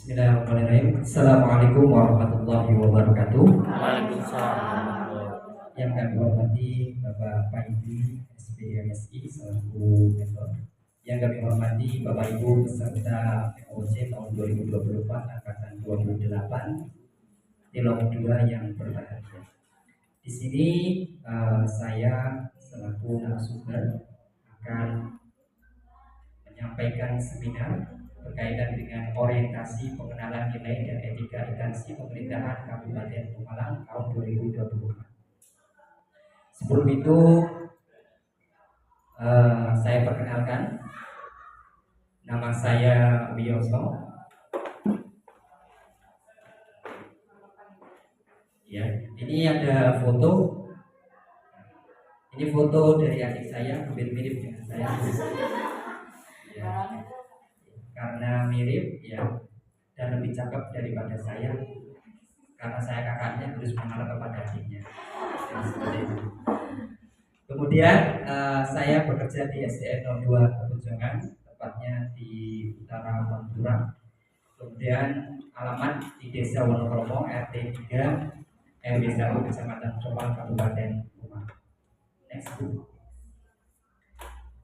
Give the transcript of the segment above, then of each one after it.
Bismillahirrahmanirrahim. Assalamualaikum warahmatullahi wabarakatuh. Waalaikumsalam. Yang kami hormati Bapak Paidi SPMSI selaku mentor. Yang kami hormati Bapak Ibu peserta POC tahun 2024 angkatan 28 Tilok 2 yang berbahagia. Di sini saya selaku narasumber akan menyampaikan seminar berkaitan dengan orientasi pengenalan nilai dan etika instansi pemerintahan Kabupaten Pemalang tahun 2024. Sebelum itu saya perkenalkan, nama saya Wiyoso. Ya, ini ada foto. Ini foto dari adik saya, hampir mirip dengan saya. Ya, karena mirip ya dan lebih cakep daripada saya, karena saya kakaknya harus mengalah kepada adiknya. Ya, seperti itu. Kemudian saya bekerja di SDN 02 Petunjungan, tepatnya di Utara Pantura. Kemudian alamat di Desa Wonokromo RT 3 RW 1 Kecamatan Comal Kabupaten Pemalang. Next.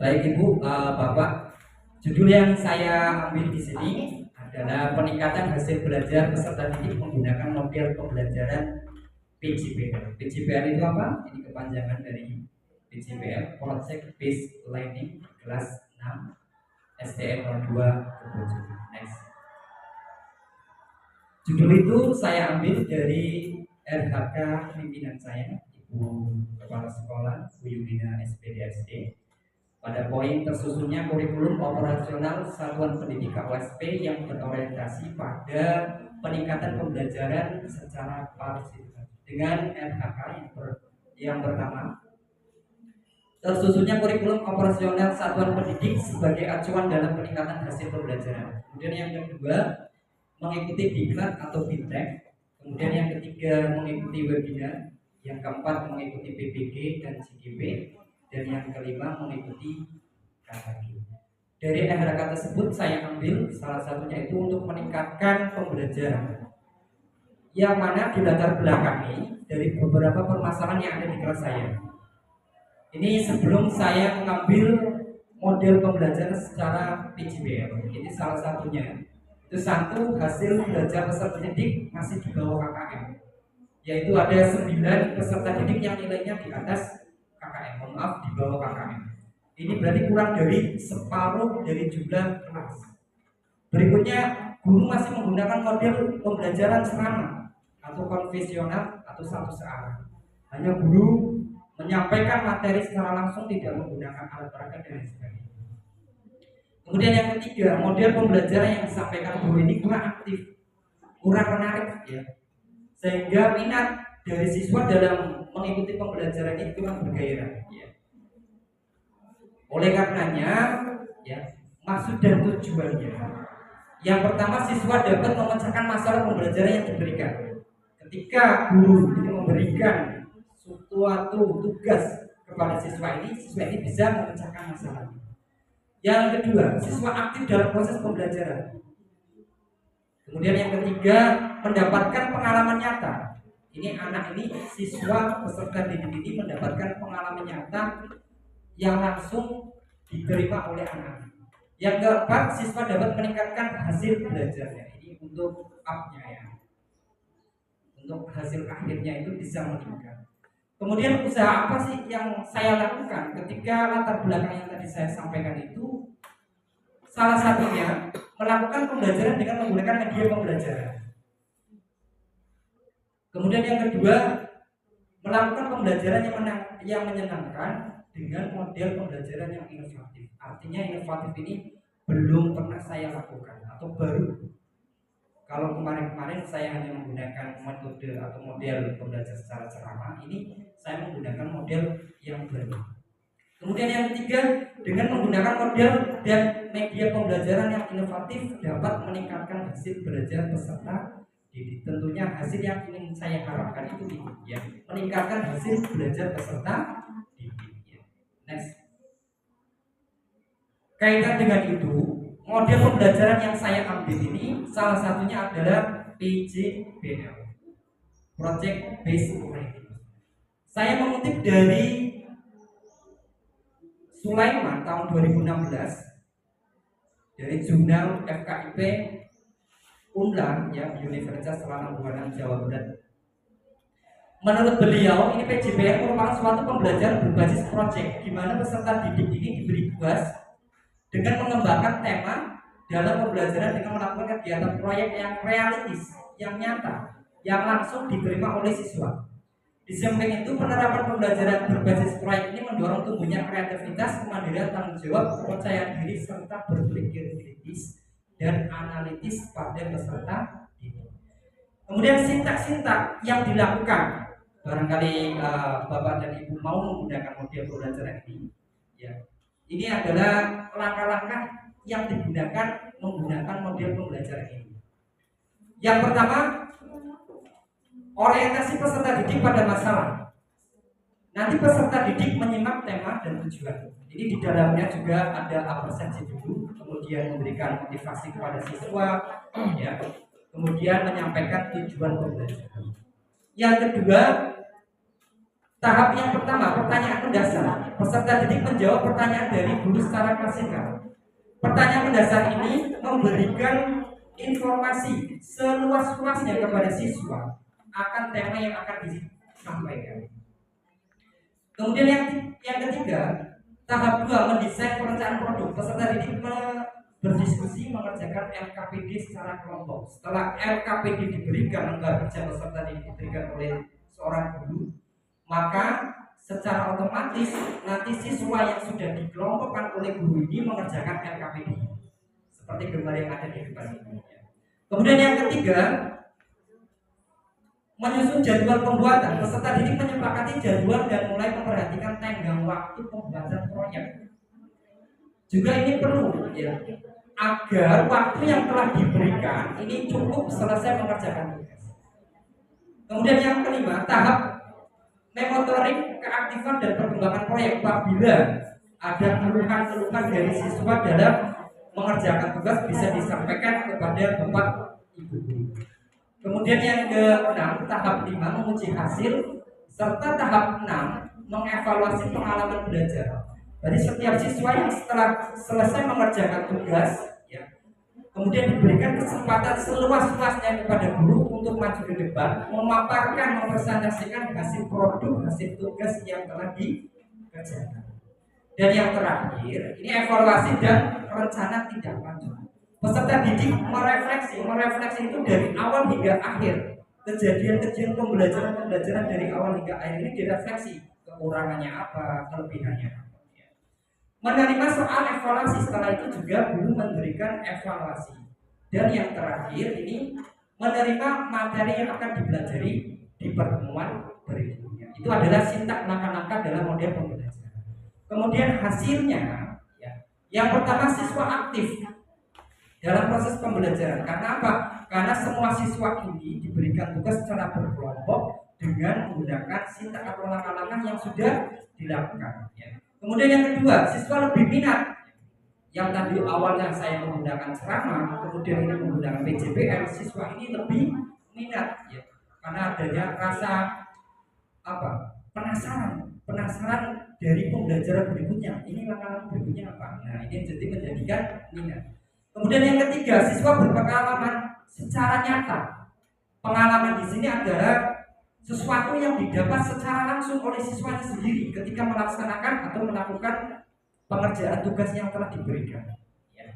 Baik Ibu, Bapak, judul yang saya ambil di sini adalah peningkatan hasil belajar peserta didik menggunakan model pembelajaran PJPL. PJPL itu apa? Ini kepanjangan dari PJPL, Project Based Learning, kelas 6 STN 02 Kebujukan. Next. Judul itu saya ambil dari RHK pimpinan saya, Ibu Kepala Sekolah Bu Yudina SPDSD. Pada poin tersusunnya kurikulum operasional Satuan Pendidikan OSP yang berorientasi pada peningkatan pembelajaran secara partisipasi. Dengan RHK yang pertama, tersusunnya kurikulum operasional Satuan Pendidik sebagai acuan dalam peningkatan hasil pembelajaran. Kemudian yang kedua, mengikuti diklat atau bintek. Kemudian yang ketiga, mengikuti webinar. Yang keempat, mengikuti PPG dan CGP. Dan yang kelima, mengikuti KKG. Dari RHK tersebut saya ambil salah satunya itu untuk meningkatkan pembelajaran, yang mana di latar belakangi dari beberapa permasalahan yang ada di kelas saya. Ini sebelum saya mengambil model pembelajaran secara PJBL. Ini salah satunya. Itu satu, hasil belajar peserta didik masih di bawah KKM, yaitu ada 9 peserta didik yang nilainya di atas KKM, maaf di bawah KKM. Ini berarti kurang dari separuh dari jumlah kelas. Berikutnya, guru masih menggunakan model pembelajaran serama atau konvensional atau satu searah. Hanya guru menyampaikan materi secara langsung, tidak menggunakan alat peraga dan lain sebagainya. Kemudian yang ketiga, model pembelajaran yang disampaikan guru ini kurang aktif, kurang menarik ya, sehingga minat dari siswa dalam mengikuti pembelajaran ini kurang bergairah ya. Oleh karenanya ya, maksud dan tujuannya, yang pertama, siswa dapat memecahkan masalah pembelajaran yang diberikan. Ketika guru itu memberikan suatu tugas kepada siswa ini bisa memecahkan masalah. Yang kedua, siswa aktif dalam proses pembelajaran. Kemudian yang ketiga, mendapatkan pengalaman nyata. Ini anak ini, siswa peserta didik ini mendapatkan pengalaman nyata yang langsung diterima oleh anak. Yang keempat, siswa dapat meningkatkan hasil belajarnya. Ini untuk up-nya ya. Untuk hasil akhirnya itu bisa meningkat. Kemudian usaha apa sih yang saya lakukan ketika latar belakang yang tadi saya sampaikan itu? Salah satunya melakukan pembelajaran dengan menggunakan media pembelajaran. Kemudian yang kedua, melakukan pembelajaran yang menyenangkan dengan model pembelajaran yang inovatif. Artinya inovatif ini belum pernah saya lakukan atau baru. Kalau kemarin-kemarin saya hanya menggunakan metode atau model pembelajaran secara ceramah, ini saya menggunakan model yang baru. Kemudian yang ketiga, dengan menggunakan model dan media pembelajaran yang inovatif dapat meningkatkan hasil belajar peserta didik. Tentunya hasil yang ingin saya harapkan itu ya, meningkatkan hasil belajar peserta didik. Next. Kaitan dengan itu, model pembelajaran yang saya ambil ini salah satunya adalah PJBL, Project Based Learning. Saya mengutip dari Sulaiman tahun 2016 dari jurnal FKIP Unlan ya, Universitas Selatan Buana Jawa Barat. Menurut beliau, ini PJBL merupakan suatu pembelajaran berbasis proyek di mana peserta didik ini diberi tugas dengan mengembangkan tema dalam pembelajaran dengan melakukan kegiatan proyek yang realistis, yang nyata, yang langsung diterima oleh siswa. Di samping itu, penerapan pembelajaran berbasis proyek ini mendorong tumbuhnya kreativitas, kemandirian, tanggung jawab, kepercayaan diri, serta berpikir kritis dan analitis pada peserta didik. Kemudian sintak-sintak yang dilakukan, barangkali Bapak dan Ibu mau menggunakan model pembelajaran ini, ya. Ini adalah langkah-langkah yang digunakan menggunakan model pembelajaran ini. Yang pertama, orientasi peserta didik pada masalah. Nanti peserta didik menyimak tema dan tujuan. Ini di dalamnya juga ada absensi dulu, kemudian memberikan motivasi kepada siswa, ya. Kemudian menyampaikan tujuan pembelajaran. Yang kedua, tahap yang pertama, pertanyaan mendasar. Peserta didik menjawab pertanyaan dari guru secara klasikal. Pertanyaan mendasar ini memberikan informasi seluas-luasnya kepada siswa akan tema yang akan disampaikan. Kemudian yang ketiga, tahap 2, mendesain perencanaan produk. Peserta didik berdiskusi mengerjakan LKPD secara kelompok. Setelah LKPD diberikan, lembar kerja peserta didik diberikan oleh seorang guru, maka secara otomatis nanti siswa yang sudah dikelompokkan oleh guru ini mengerjakan LKPD seperti gambar yang ada di depan ini. Kemudian yang ketiga, menyusun jadwal pembuatan. Peserta didik menyepakati jadwal dan mulai memperhatikan tenggang waktu pembuatan proyek. Juga ini perlu, ya, agar waktu yang telah diberikan ini cukup selesai mengerjakan tugas. Kemudian yang kelima, tahap memotorik, keaktifan dan perkembangan proyek. Apabila ada keluhan-keluhan dari siswa dalam mengerjakan tugas bisa disampaikan kepada Bapak Ibu. Kemudian yang ke-6, tahap 5, menguji hasil, serta tahap 6, mengevaluasi pengalaman belajar. Jadi setiap siswa yang setelah selesai mengerjakan tugas, ya, kemudian diberikan kesempatan seluas-luasnya kepada guru untuk maju ke depan, memaparkan, mempresentasikan hasil produk, hasil tugas yang telah dikerjakan. Dan yang terakhir, ini evaluasi dan rencana tindak lanjut. Peserta didik merefleksi itu dari awal hingga akhir. Kejadian-kejadian pembelajaran dari awal hingga akhir ini direfleksi, kekurangannya apa, kelebihannya apa. Menerima soal evaluasi, setelah itu juga guru memberikan evaluasi. Dan yang terakhir ini menerima materi yang akan dipelajari di pertemuan berikutnya. Itu adalah sintak langkah-langkah dalam model pembelajaran. Kemudian hasilnya, ya, yang pertama siswa aktif dalam proses pembelajaran. Karena apa? Karena semua siswa ini diberikan tugas secara berkelompok dengan menggunakan sintak atau langkah-langkah yang sudah dilakukan, ya. Kemudian yang kedua, siswa lebih minat. Yang tadi awalnya saya menggunakan ceramah, kemudian ini menggunakan PJBL, siswa ini lebih minat, ya, karena adanya rasa penasaran dari pembelajaran berikutnya. Ini langkah berikutnya apa? Nah, ini jadi menjadikan minat. Kemudian yang ketiga, siswa berpengalaman secara nyata. Pengalaman di sini adalah sesuatu yang didapat secara langsung oleh siswanya sendiri ketika melaksanakan atau melakukan pengerjaan tugas yang telah diberikan, ya.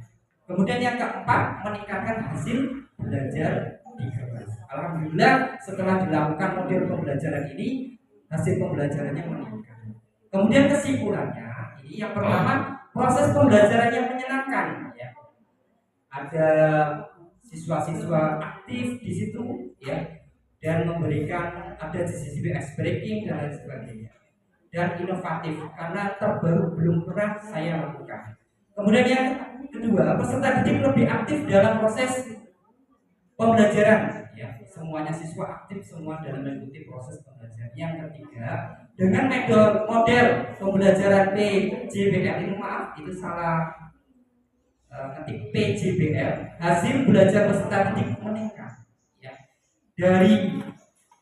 Kemudian yang keempat, meningkatkan hasil belajar di kelas. Alhamdulillah setelah dilakukan model pembelajaran ini hasil pembelajarannya meningkat. Kemudian kesimpulannya, ini yang pertama, proses pembelajaran yang menyenangkan, ya. Ada siswa-siswa aktif di situ, ya, dan memberikan ada sisi ice breaking dan lain sebagainya, dan inovatif karena terbaru belum pernah saya lakukan. Kemudian yang kedua, peserta didik lebih aktif dalam proses pembelajaran, ya, semuanya siswa aktif semua dalam mengikuti proses pembelajaran. Yang ketiga, dengan model pembelajaran PJBL ini, maaf itu salah ketik PJBL, hasil belajar peserta didik meningkat. Ya. Dari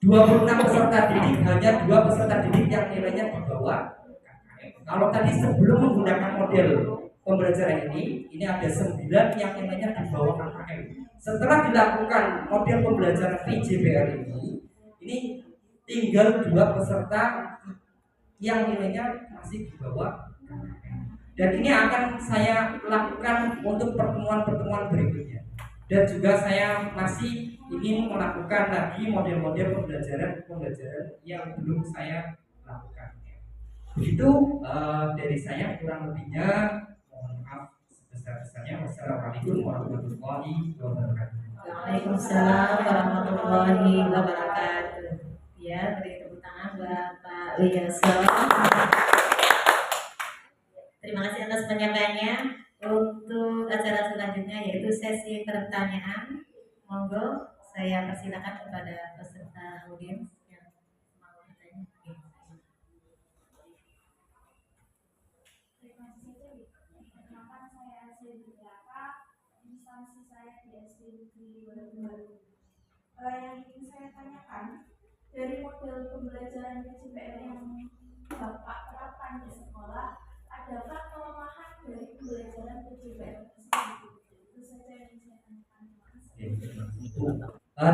26 peserta didik hanya 2 peserta didik yang nilainya di bawah KKM. Kalau tadi sebelum menggunakan model pembelajaran ini ada 9 yang nilainya di bawah KKM. Setelah dilakukan model pembelajaran PJBL ini tinggal 2 peserta yang nilainya masih di bawah KKM. Dan ini akan saya lakukan untuk pertemuan-pertemuan berikutnya. Dan juga saya masih ingin melakukan lagi model-model pembelajaran yang belum saya lakukan. Begitu dari saya, kurang lebihnya mohon maaf sebesar-besarnya. Wassalamualaikum warahmatullahi wabarakatuh. Waalaikumsalam warahmatullahi wabarakatuh. Ya, beri tepuk tangan buat Pak Wiyoso. Terima kasih atas penyampaiannya. Untuk acara selanjutnya yaitu sesi pertanyaan. Monggo saya persilakan kepada peserta audiens yang mau bertanya. Perkenalkan, saya Asri Berapa, instansi saya di SD Negeri Baru. Yang ingin saya tanyakan, dari model pembelajaran PJBL yang Bapak terapkan di sekolah, adakah kelemahan dari pembelajaran PJBL tersebut? Itu saja yang ingin saya tanyakan.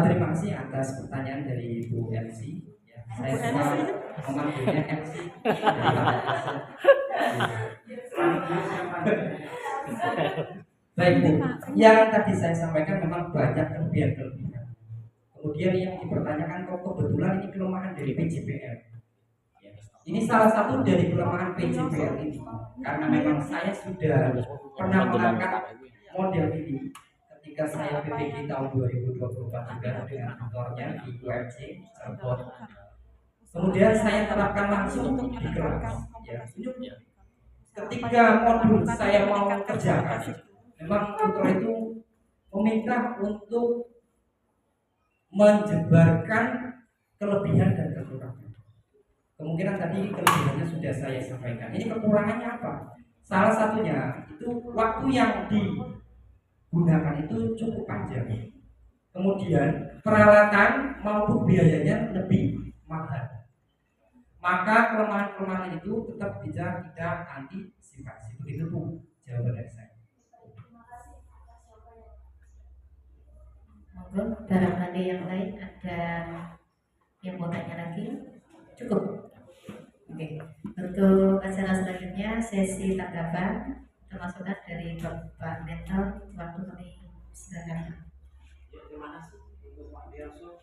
Terima kasih atas pertanyaan dari Bu MC. Ya, saya suka memanggilnya MC. Baik Bu, yang tadi saya sampaikan memang banyak kelebihan-kelebihan. Kemudian yang dipertanyakan kok kebetulan ini kelemahan dari PJBL. Ya, ini salah satu dari kelemahan PJBL ini, karena memang saya sudah pernah mengangkat model ini ketika saya PPG tahun 2024 juga dengan tutornya di UMC Cirebon. Kemudian saya terapkan langsung di kelas. Ya. Ketika modul saya mau kerjakan, memang tutor itu meminta untuk menjebarkan kelebihan dan kekurangan. Kemungkinan tadi kelebihannya sudah saya sampaikan. Ini kekurangannya apa? Salah satunya itu waktu yang digunakan itu cukup panjang. Kemudian peralatan maupun biayanya lebih mahal. Maka kelemahan-kelemahan itu tetap bisa kita antisipasi. Begitu Bu jawaban dari saya. Monggo, barangkali yang lain ada yang mau tanya lagi? Cukup. Oke. Untuk acara selanjutnya sesi tanggapan termasuk dari Bapak Mentor, waktu kami silakan. Ya, terima kasih untuk Pak Wiyoso.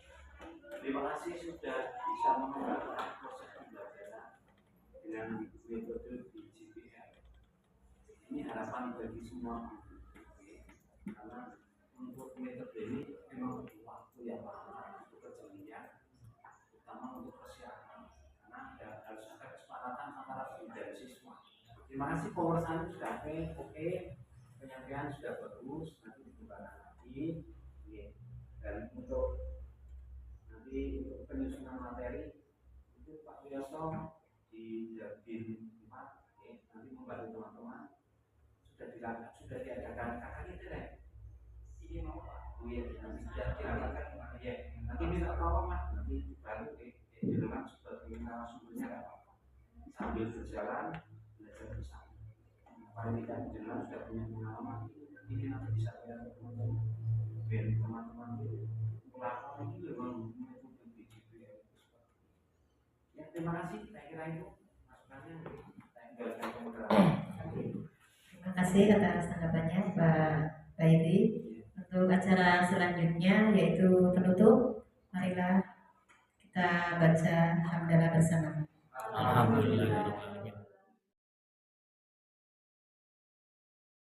Terima kasih sudah bisa mengembangkan proses pembelajaran dengan metode PJBL. Ini harapan bagi semua guru, karena untuk metode ini memang butuh waktu yang lama untuk kerjanya, terutama untuk persiapan, karena harus ada kesepakatan antara guru dan siswa. Terima kasih pemeriksaan sudah oke, penyampaian sudah bagus, nanti dikembangkan lagi. Dan untuk nanti untuk penyusunan materi itu Pak Wiyoso di Bin 4 nanti membantu teman-teman sudah diadakan kakaknya deh. Ini mau Pak, ya nanti sudah diadakan ya. Nanti minta tolong Mas, nanti baru jenengan sebagai narasumbernya nggak apa-apa. Sambil berjalan belajar bersama. Paling tidak jenengan sudah punya pengalaman. Ini nanti bisa lihat teman-teman. Biar teman-teman melakukan itu memang metode PJBL. Ya, terima kasih. Saya kira itu masukannya. Saya tinggalkan ke moderator. Terima kasih atas tanggapannya Pak Bairi. Untuk acara selanjutnya yaitu penutup, marilah kita baca hamdalah bersama. Alhamdulillah.